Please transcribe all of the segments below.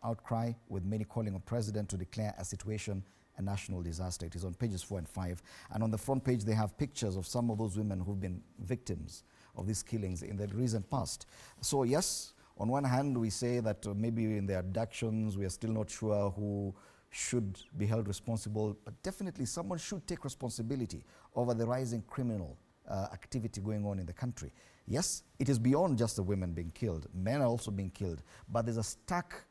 outcry, with many calling on President to declare a situation a national disaster. It is on pages 4 and 5. And on the front page, they have pictures of some of those women who've been victims of these killings in the recent past. So yes, on one hand, we say that maybe in the abductions, we are still not sure who should be held responsible, but definitely someone should take responsibility over the rising criminal activity going on in the country. Yes, it is beyond just the women being killed. Men are also being killed, but there's a stark,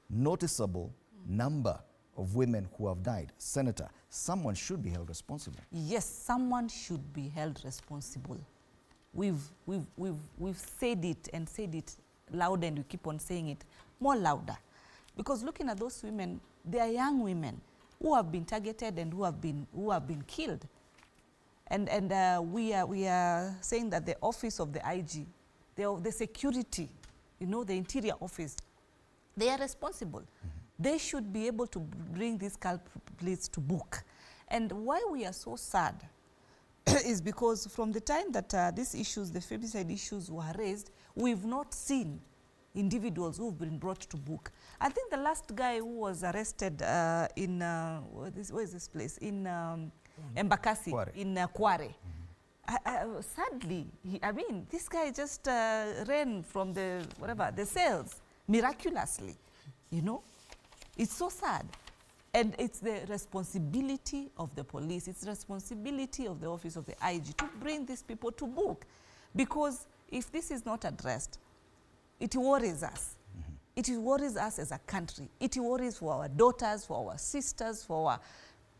noticeable number of women who have died. Senator, someone should be held responsible. Yes, someone should be held responsible. We've said it and said it loud, and we keep on saying it more louder. Because looking at those women, they are young women who have been targeted and who have been killed. And we are saying that the office of the IG, the security, the interior office, they are responsible. They should be able to bring these culprits to book. And why we are so sad is because from the time that these issues, the femicide issues were raised, we've not seen individuals who've been brought to book. I think the last guy who was arrested in, where is this place? In Embakasi, Kware. In Kware. Sadly, this guy just ran from the cells miraculously, It's so sad. And it's the responsibility of the police, it's the responsibility of the office of the IG to bring these people to book. Because if this is not addressed, it worries us. It worries us as a country. It worries for our daughters, for our sisters, for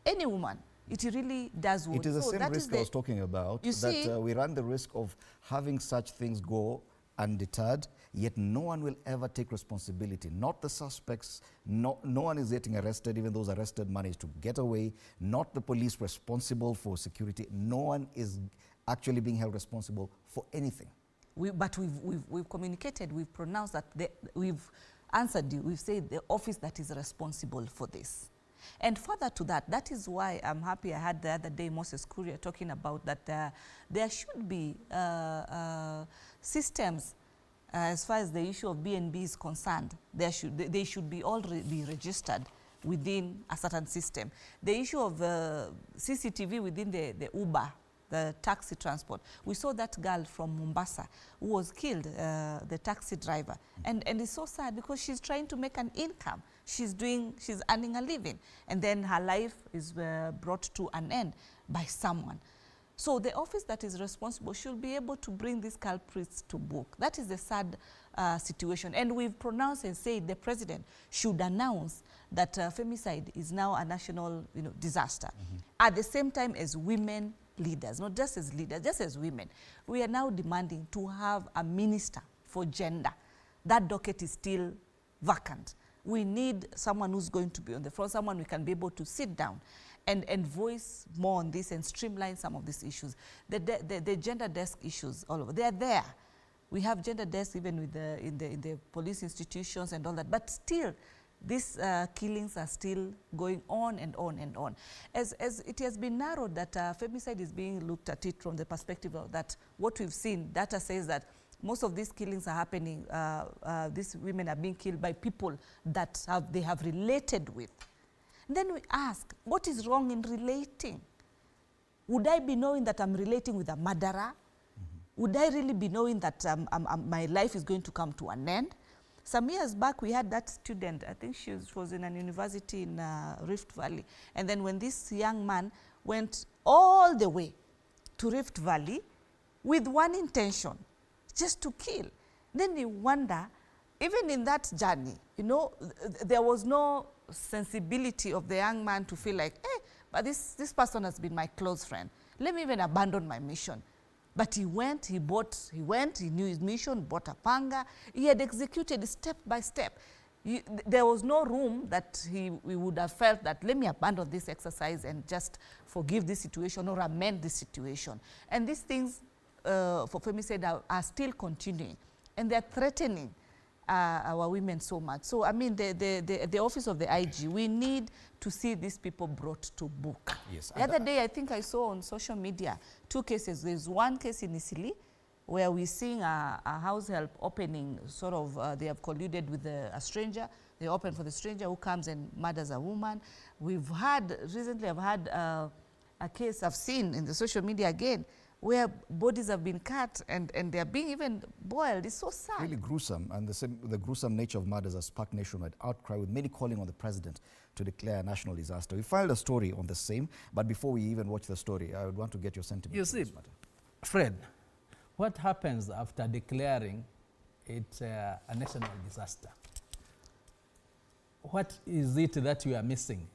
any woman. It really does worry. It is the same risk I was talking about, that we run the risk of having such things go undeterred, yet no one will ever take responsibility. Not the suspects, no one is getting arrested, even those arrested manage to get away, not the police responsible for security. No one is actually being held responsible for anything. But we've communicated, we've pronounced that, we've answered you, we've said the office that is responsible for this. And further to that, that is why I'm happy I had the other day Moses Kuria talking about that there should be systems as far as the issue of BNB is concerned. They should be already be registered within a certain system. The issue of CCTV within the Uber, the taxi transport. We saw that girl from Mombasa who was killed, the taxi driver. And it's so sad because she's trying to make an income. She's earning a living. And then her life is brought to an end by someone. So the office that is responsible should be able to bring these culprits to book. That is the sad situation. And we've pronounced and said the president should announce that femicide is now a national disaster. At the same time as women leaders, not just as leaders, just as women, we are now demanding to have a minister for gender. That docket is still vacant. We need someone who's going to be on the front, someone we can be able to sit down and voice more on this and streamline some of these issues. The gender desk issues all over, they are there. We have gender desks even with in the police institutions and all that, but still these killings are still going on and on and on. As it has been narrowed that femicide is being looked at it from the perspective of that what we've seen, data says that most of these killings are happening, these women are being killed by people that they have related with. And then we ask, what is wrong in relating? Would I be knowing that I'm relating with a murderer? Would I really be knowing that my life is going to come to an end? Some years back, we had that student, I think she was in a university in Rift Valley. And then when this young man went all the way to Rift Valley with one intention, just to kill. Then you wonder, even in that journey, there was no sensibility of the young man to feel like, hey, but this person has been my close friend. Let me even abandon my mission. But he went, he knew his mission, bought a panga. He had executed step by step. There was no room that we would have felt that let me abandon this exercise and just forgive this situation or amend this situation. And these things for femicide are still continuing, and they're threatening our women so much. So I mean, the office of the IG, we need to see these people brought to book. Yes. The other day, I think I saw on social media 2 cases. There's one case in Isili where we're seeing a house help opening, sort of, they have colluded with a stranger They open for the stranger who comes and murders a woman. We've had, recently I've had a case I've seen in the social media again, where bodies have been cut and they're being even boiled. It's so sad. Really gruesome, and the gruesome nature of murders has sparked nationwide outcry, with many calling on the president to declare a national disaster. We filed a story on the same, but before we even watch the story, I would want to get your sentiment. You see, Fred, what happens after declaring it a national disaster? What is it that you are missing